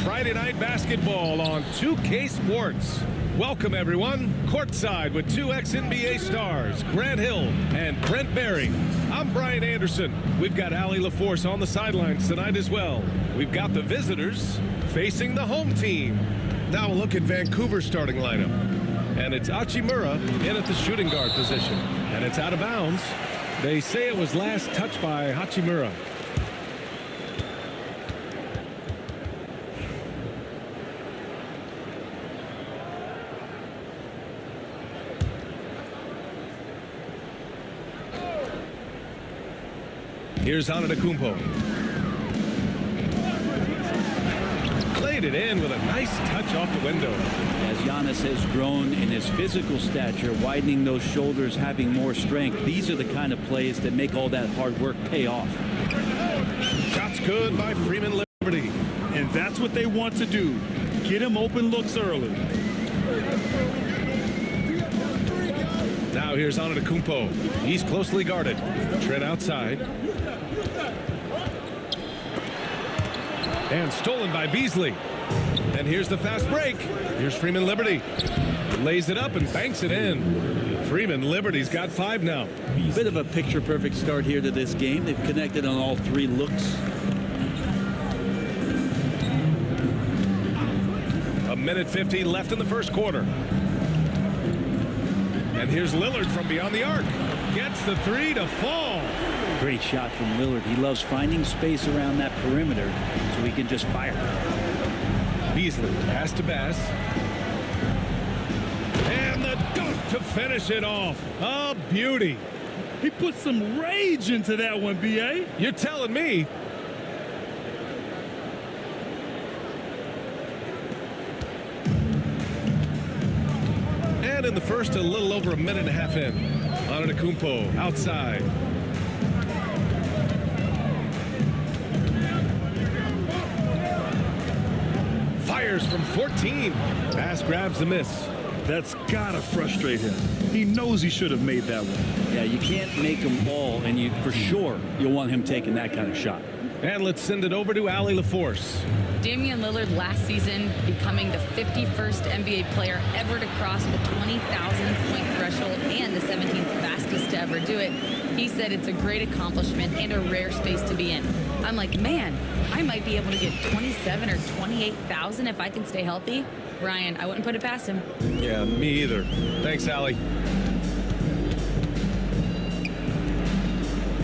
Friday night basketball on 2K Sports. Welcome, everyone. Courtside with two ex-NBA stars, Grant Hill and Brent Berry. I'm Brian Anderson. We've got Allie LaForce on the sidelines tonight as well. We've got the visitors facing the home team. Now a look at Vancouver's starting lineup. And it's Hachimura in at the shooting guard position. And it's out of bounds. They say it was last touched by Hachimura. Here's Antetokounmpo. Played it in with a nice touch off the window. As Giannis has grown in his physical stature, widening those shoulders, having more strength, these are the kind of plays that make all that hard work pay off. Shots good by Freeman Liberty. And that's what they want to do. Get him open looks early. Now here's Antetokounmpo. He's closely guarded. Trent outside. And stolen by Beasley. And here's the fast break. Here's Freeman Liberty. Lays it up and banks it in. Freeman Liberty's got 5 now. Bit of a picture-perfect start here to this game. They've connected on all 3 looks. A minute 50 left in the first quarter. And here's Lillard from beyond the arc. Gets the 3 to fall. Great shot from Lillard. He loves finding space around that perimeter so he can just fire. Beasley pass to Bass. And the dunk to finish it off. A beauty. He put some rage into that one, B.A. You're telling me. And in the first, a little over a minute and a half in. Antetokounmpo outside. Fires from 14. Bass grabs the miss. That's gotta frustrate him. He knows he should have made that one. Yeah, you can't make them all, and you for sure you'll want him taking that kind of shot. And let's send it over to Allie LaForce. Damian Lillard last season becoming the 51st NBA player ever to cross the 20,000 point threshold and the 17th fastest to ever do it. He said it's a great accomplishment and a rare space to be in. I'm like, man, I might be able to get 27 or 28,000 if I can stay healthy. Ryan, I wouldn't put it past him. Yeah, me either. Thanks, Allie.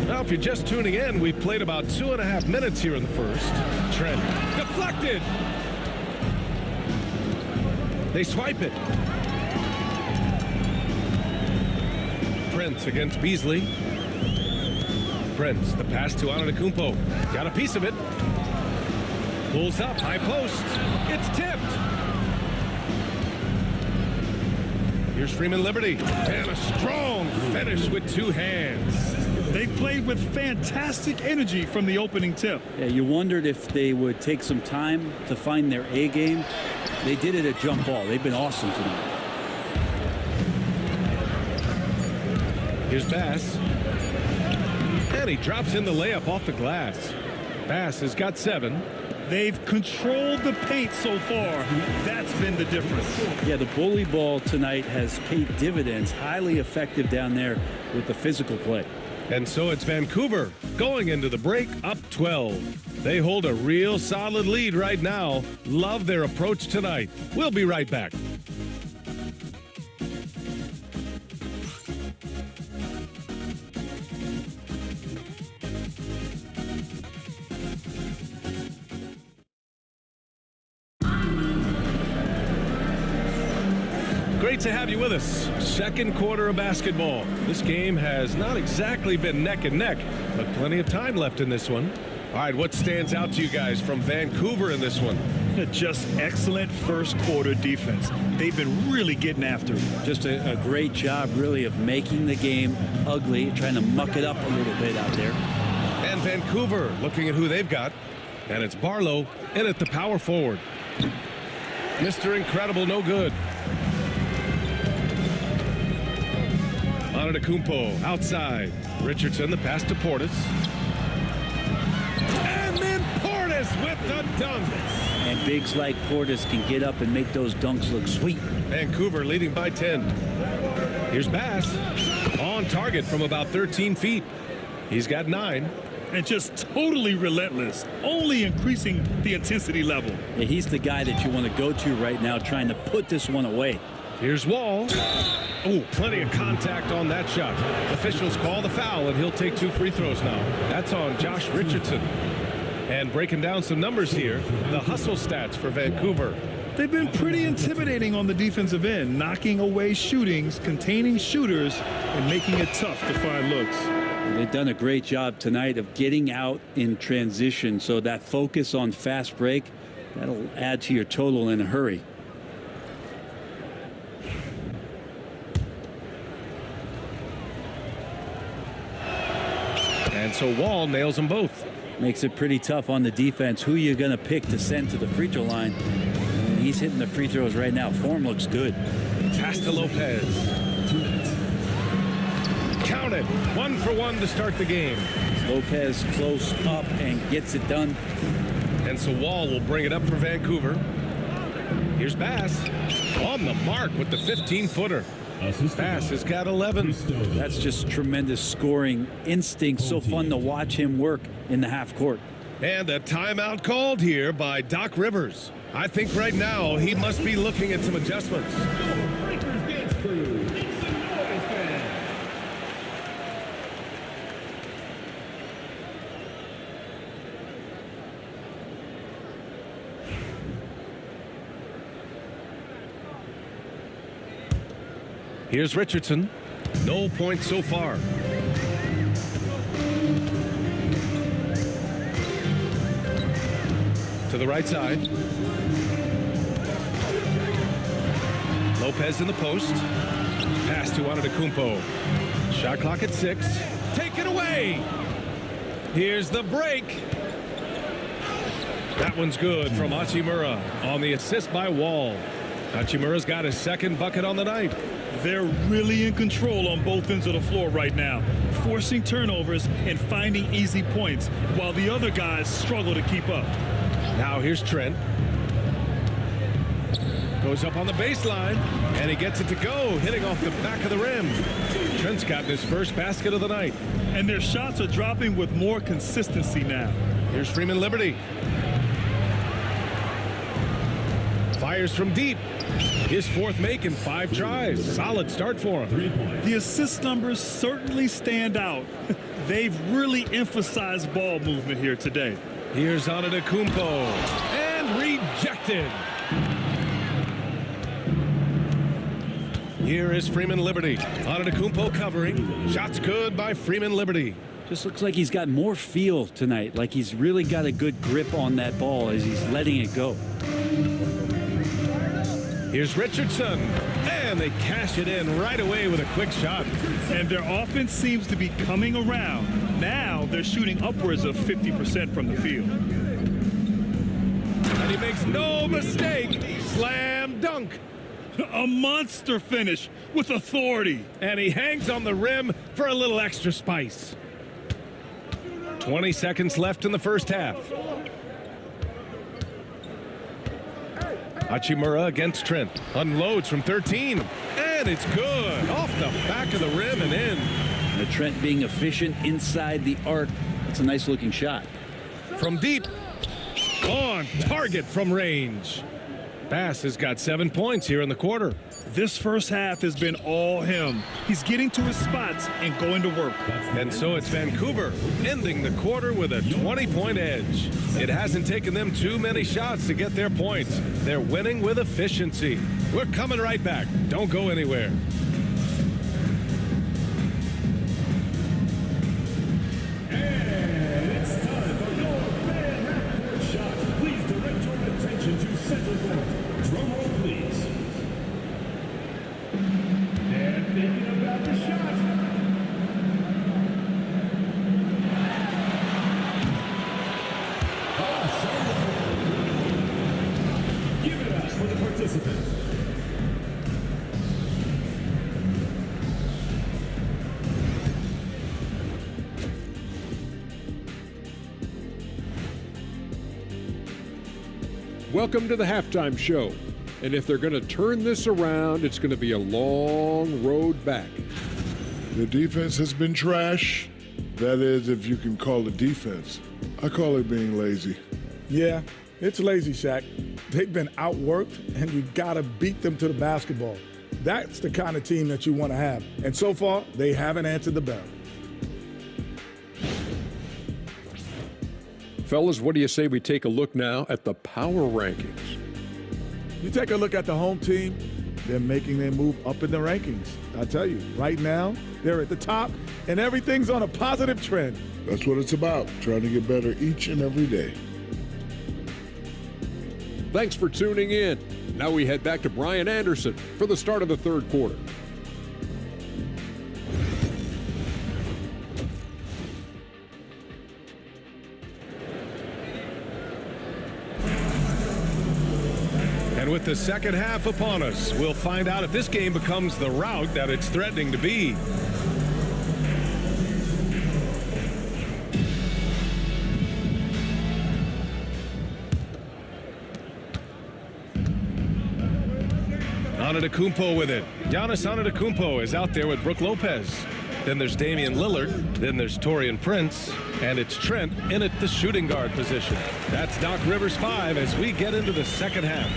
Now, if you're just tuning in, we've played about 2.5 minutes here in the first. Trent deflected. They swipe it. Prince against Beasley. Prince, the pass to Antetokounmpo. Got a piece of it. Pulls up, high post. It's tipped. Here's Freeman Liberty. And a strong finish with 2 hands. They played with fantastic energy from the opening tip. Yeah, you wondered if they would take some time to find their A game. They did it at jump ball. They've been awesome tonight. Here's Bass. And he drops in the layup off the glass. Bass has got 7. They've controlled the paint so far. That's been the difference. Yeah, the bully ball tonight has paid dividends. Highly effective down there with the physical play. And so it's Vancouver going into the break up 12. They hold a real solid lead right now. Love their approach tonight. We'll be right back. Great to have you with us. Second quarter of basketball. This game has not exactly been neck and neck, but plenty of time left in this one. All right, what stands out to you guys from Vancouver in this one? Just excellent first quarter defense. They've been really getting after it. Just a great job, really, of making the game ugly, trying to muck it up a little bit out there. And Vancouver looking at who they've got. And it's Barlow in at the power forward. Mr. Incredible, no good. Antetokounmpo outside. Richardson, the pass to Portis. And then Portis with the dunk. And bigs like Portis can get up and make those dunks look sweet. Vancouver leading by 10. Here's Bass on target from about 13 feet. He's got 9. And just totally relentless, only increasing the intensity level. Yeah, he's the guy that you want to go to right now, trying to put this one away. Here's Wall. Oh, plenty of contact on that shot. Officials call the foul, and he'll take 2 free throws now. That's on Josh Richardson. And breaking down some numbers here, the hustle stats for Vancouver. They've been pretty intimidating on the defensive end, knocking away shootings, containing shooters, and making it tough to find looks. They've done a great job tonight of getting out in transition, so that focus on fast break, that'll add to your total in a hurry. And so Wall nails them both. Makes it pretty tough on the defense. Who you're going to pick to send to the free throw line. And he's hitting the free throws right now. Form looks good. Pass to Lopez. Count it. 1 for 1 to start the game. Lopez close up and gets it done. And so Wall will bring it up for Vancouver. Here's Bass on the mark with the 15-footer. Bass has got 11. That's just tremendous scoring instinct. So fun to watch him work in the half court. And a timeout called here by Doc Rivers. I think right now he must be looking at some adjustments. Here's Richardson. No points so far. To the right side. Lopez in the post. Pass to Antetokounmpo. Shot clock at 6. Take it away. Here's the break. That one's good from Hachimura on the assist by Wall. Hachimura's got his 2nd bucket on the night. They're really in control on both ends of the floor right now, forcing turnovers and finding easy points while the other guys struggle to keep up. Now here's Trent. Goes up on the baseline, and he gets it to go, hitting off the back of the rim. Trent's got his first basket of the night. And their shots are dropping with more consistency now. Here's Freeman Liberty. Fires from deep. His 4th make in 5 tries. Solid start for him. The assist numbers certainly stand out. They've really emphasized ball movement here today. Here's Antetokounmpo. And rejected. Here is Freeman Liberty. Antetokounmpo covering. Shots good by Freeman Liberty. Just looks like he's got more feel tonight. Like he's really got a good grip on that ball as he's letting it go. Here's Richardson, and they cash it in right away with a quick shot. And their offense seems to be coming around. Now they're shooting upwards of 50% from the field. And he makes no mistake. Slam dunk. A monster finish with authority. And he hangs on the rim for a little extra spice. 20 seconds left in the first half. Hachimura against Trent. Unloads from 13. And it's good. Off the back of the rim and in. And Trent being efficient inside the arc. That's a nice looking shot. From deep. On target from range. Bass has got 7 points here in the quarter. This first half has been all him. He's getting to his spots and going to work. And so it's Vancouver ending the quarter with a 20-point edge. It hasn't taken them too many shots to get their points. They're winning with efficiency. We're coming right back. Don't go anywhere. And it's time for your fan half-court shot. Please direct your attention to center court. Drum roll, please. And thinking about the shot. Give it up for the participants. Welcome to the halftime show. And if they're going to turn this around, it's going to be a long road back. The defense has been trash. That is, if you can call it defense. I call it being lazy. Yeah, it's lazy, Shaq. They've been outworked, and you got to beat them to the basketball. That's the kind of team that you want to have. And so far, they haven't answered the bell. Fellas, what do you say we take a look now at the power rankings? You take a look at the home team, they're making their move up in the rankings. I tell you, right now, they're at the top, and everything's on a positive trend. That's what it's about, trying to get better each and every day. Thanks for tuning in. Now we head back to Brian Anderson for the start of the third quarter. And with the second half upon us, we'll find out if this game becomes the rout that it's threatening to be. Antetokounmpo with it. Giannis Antetokounmpo is out there with Brook Lopez. Then there's Damian Lillard. Then there's Taurean Prince. And it's Trent in at the shooting guard position. That's Doc Rivers 5 as we get into the second half.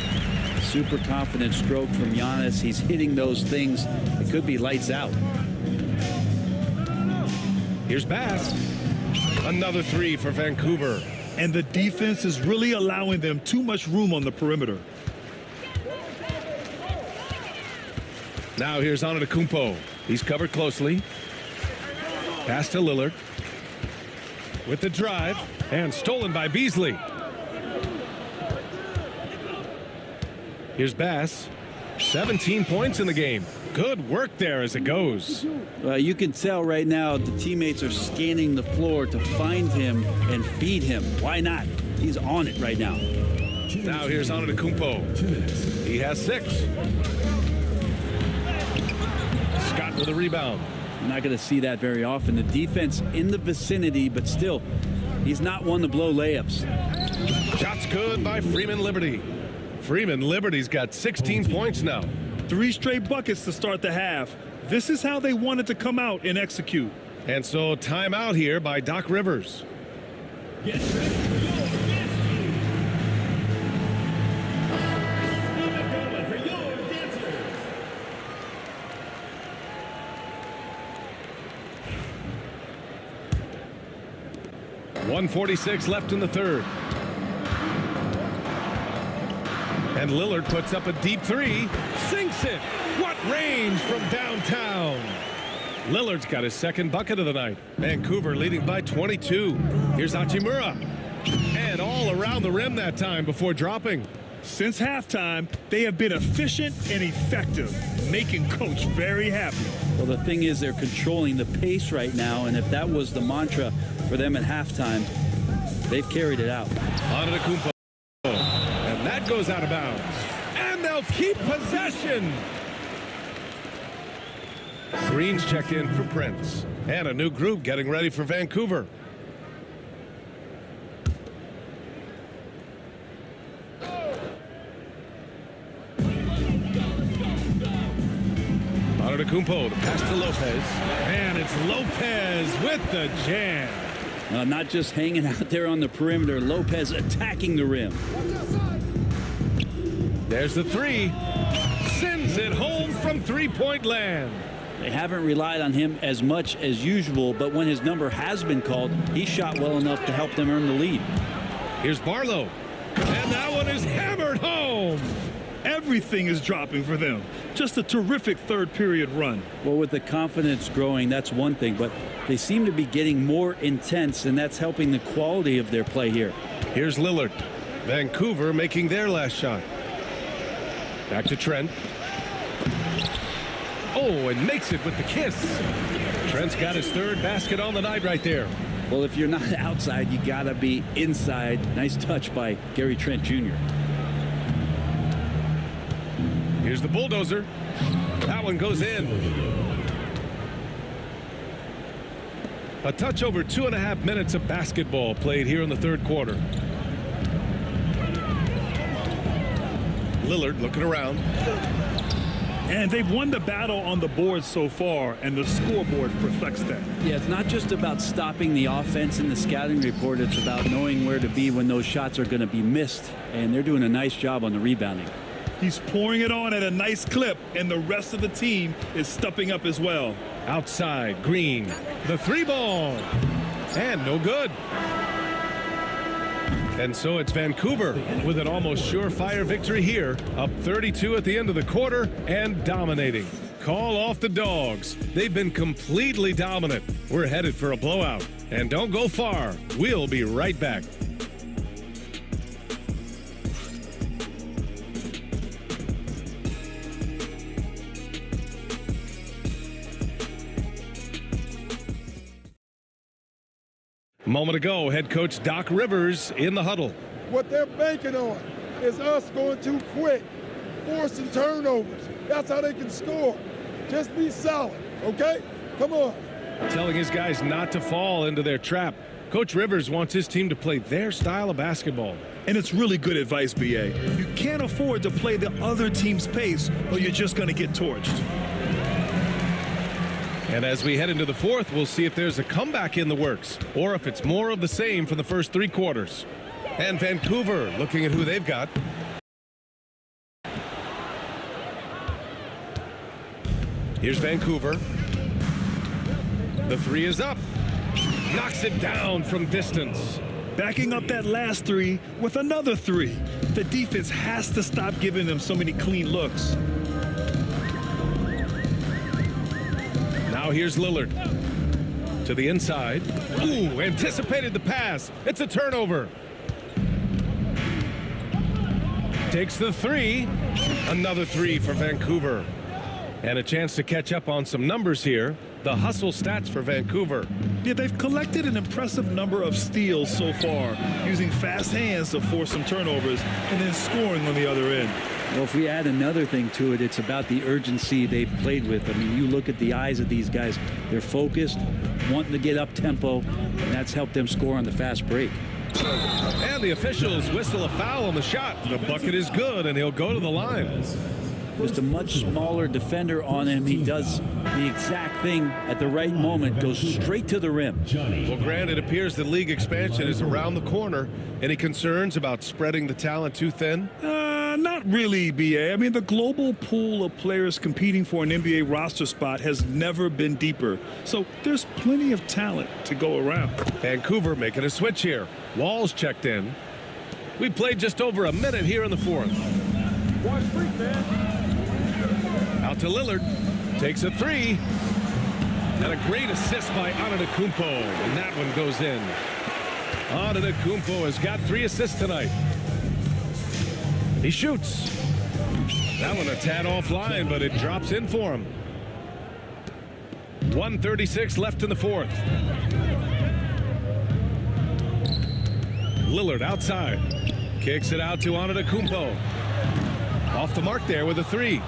Super confident stroke from Giannis. He's hitting those things. It could be lights out. Here's Bass. Another three for Vancouver. And the defense is really allowing them too much room on the perimeter. Now here's Antetokounmpo. He's covered closely. Pass to Lillard. With the drive. And stolen by Beasley. Here's Bass. 17 points in the game. Good work there as it goes. You can tell right now the teammates are scanning the floor to find him and feed him. Why not? He's on it right now. Now here's Antetokounmpo. He has 6. Scott with a rebound. You're not going to see that very often. The defense in the vicinity, but still, he's not one to blow layups. Shots good by Freeman Liberty. Freeman Liberty's got 16 points now. 3 straight buckets to start the half. This is how they wanted to come out and execute. And so timeout here by Doc Rivers. Get ready for your dancers. 1:46 left in the third. And Lillard puts up a deep 3. Sinks it. What range from downtown. Lillard's got his second bucket of the night. Vancouver leading by 22. Here's Hachimura. And all around the rim that time before dropping. Since halftime, they have been efficient and effective, making Coach very happy. Well, the thing is they're controlling the pace right now, and if that was the mantra for them at halftime, they've carried it out. Antetokounmpo. And that goes out of bounds. And they'll keep possession. Green's checked in for Prince. And a new group getting ready for Vancouver. Antetokounmpo, the pass to Lopez. And it's Lopez with the jam. Not just hanging out there on the perimeter, Lopez attacking the rim. There's the 3. Sends it home from three-point land. They haven't relied on him as much as usual, but when his number has been called, he shot well enough to help them earn the lead. Here's Barlow. And that one is hammered home. Everything is dropping for them. Just a terrific third period run. Well, with the confidence growing, that's one thing, but they seem to be getting more intense, and that's helping the quality of their play here. Here's Lillard. Vancouver making their last shot. Back to Trent. Oh, and makes it with the kiss. Trent's got his third basket on the night right there. Well, if you're not outside, you got to be inside. Nice touch by Gary Trent Jr. Here's the bulldozer. That one goes in. A touch over 2.5 minutes of basketball played here in the third quarter. Lillard looking around. And they've won the battle on the board so far, and the scoreboard reflects that. Yeah, it's not just about stopping the offense in the scouting report. It's about knowing where to be when those shots are going to be missed. And they're doing a nice job on the rebounding. He's pouring it on at a nice clip, and the rest of the team is stepping up as well. Outside, Green. The 3-ball. And no good. And so it's Vancouver with an almost surefire victory here, up 32 at the end of the quarter and dominating. Call off the Dogs. They've been completely dominant. We're headed for a blowout. And don't go far. We'll be right back. Moment ago, head coach Doc Rivers in the huddle. What they're banking on is us going too quick, forcing turnovers. That's how they can score. Just be solid, okay? Come on. Telling his guys not to fall into their trap. Coach Rivers wants his team to play their style of basketball. And it's really good advice, B.A. You can't afford to play the other team's pace, or you're just going to get torched. And as we head into the fourth, we'll see if there's a comeback in the works or if it's more of the same for the first 3 quarters. And Vancouver looking at who they've got. Here's Vancouver. The 3 is up. Knocks it down from distance. Backing up that last 3 with another 3. The defense has to stop giving them so many clean looks. Now here's Lillard to the inside. Ooh, anticipated the pass. It's a turnover. Takes the 3. Another 3 for Vancouver. And a chance to catch up on some numbers here. The hustle stats for Vancouver. Yeah, they've collected an impressive number of steals so far, using fast hands to force some turnovers and then scoring on the other end. Well, if we add another thing to it, it's about the urgency they've played with. I mean, you look at the eyes of these guys. They're focused, wanting to get up tempo, and that's helped them score on the fast break. And the officials whistle a foul on the shot. The bucket is good, and he'll go to the line. Just a much smaller defender on him. He does the exact thing at the right moment, goes straight to the rim. Well, Grant, it appears that league expansion is around the corner. Any concerns about spreading the talent too thin? Not really, B.A. I mean, the global pool of players competing for an NBA roster spot has never been deeper. So there's plenty of talent to go around. Vancouver making a switch here. Wall's checked in. We played just over a minute here in the fourth. Out to Lillard. Takes a 3. And a great assist by Antetokounmpo. And that one goes in. Antetokounmpo has got 3 assists tonight. He shoots. That one a tad offline, but it drops in for him. 1:36 left in the fourth. Lillard outside. Kicks it out to Antetokounmpo. Off the mark there with a 3.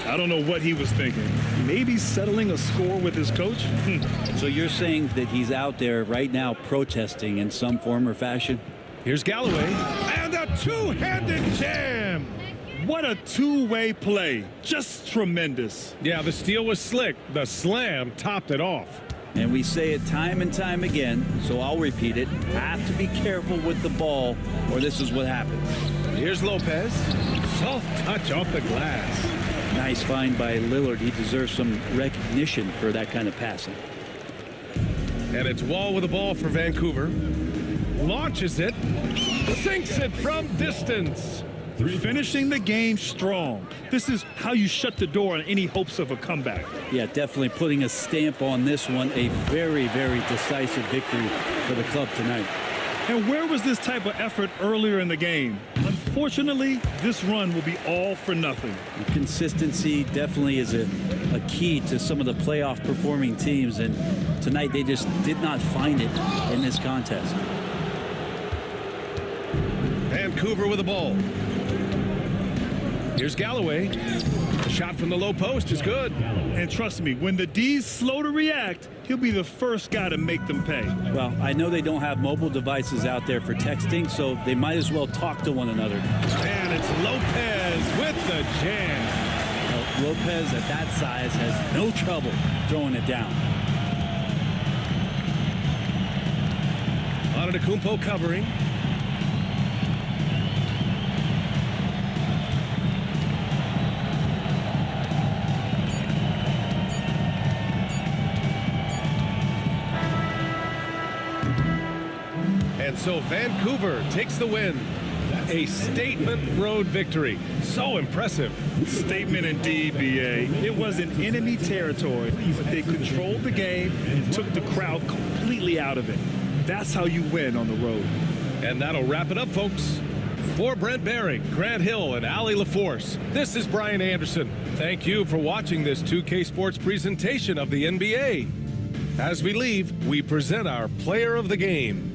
I don't know what he was thinking. Maybe settling a score with his coach? So you're saying that he's out there right now protesting in some form or fashion? Here's Galloway. And a two-handed jam. What a two-way play. Just tremendous. Yeah, the steal was slick. The slam topped it off. And we say it time and time again, so I'll repeat it. Have to be careful with the ball, or this is what happens. Here's Lopez. Soft touch off the glass. Nice find by Lillard. He deserves some recognition for that kind of passing. And it's Wall with the ball for Vancouver. Launches it. Sinks it from distance. Finishing the game strong. This is how you shut the door on any hopes of a comeback. Yeah, definitely putting a stamp on this one. A very, very decisive victory for the club tonight. And where was this type of effort earlier in the game? Unfortunately, this run will be all for nothing. Consistency definitely is a key to some of the playoff performing teams, and tonight they just did not find it in this contest. Vancouver with the ball. Here's Galloway. The shot from the low post is good. And trust me, when the D's slow to react, he'll be the first guy to make them pay. Well, I know they don't have mobile devices out there for texting, so they might as well talk to one another. And it's Lopez with the jam. Lopez at that size has no trouble throwing it down. Antetokounmpo covering. And so Vancouver takes the win. A statement road victory. So impressive. Statement indeed, B.A. It wasn't enemy territory, but they controlled the game and took the crowd completely out of it. That's how you win on the road. And that'll wrap it up, folks. For Brent Bering, Grant Hill, and Allie LaForce, this is Brian Anderson. Thank you for watching this 2K Sports presentation of the NBA. As we leave, we present our player of the game.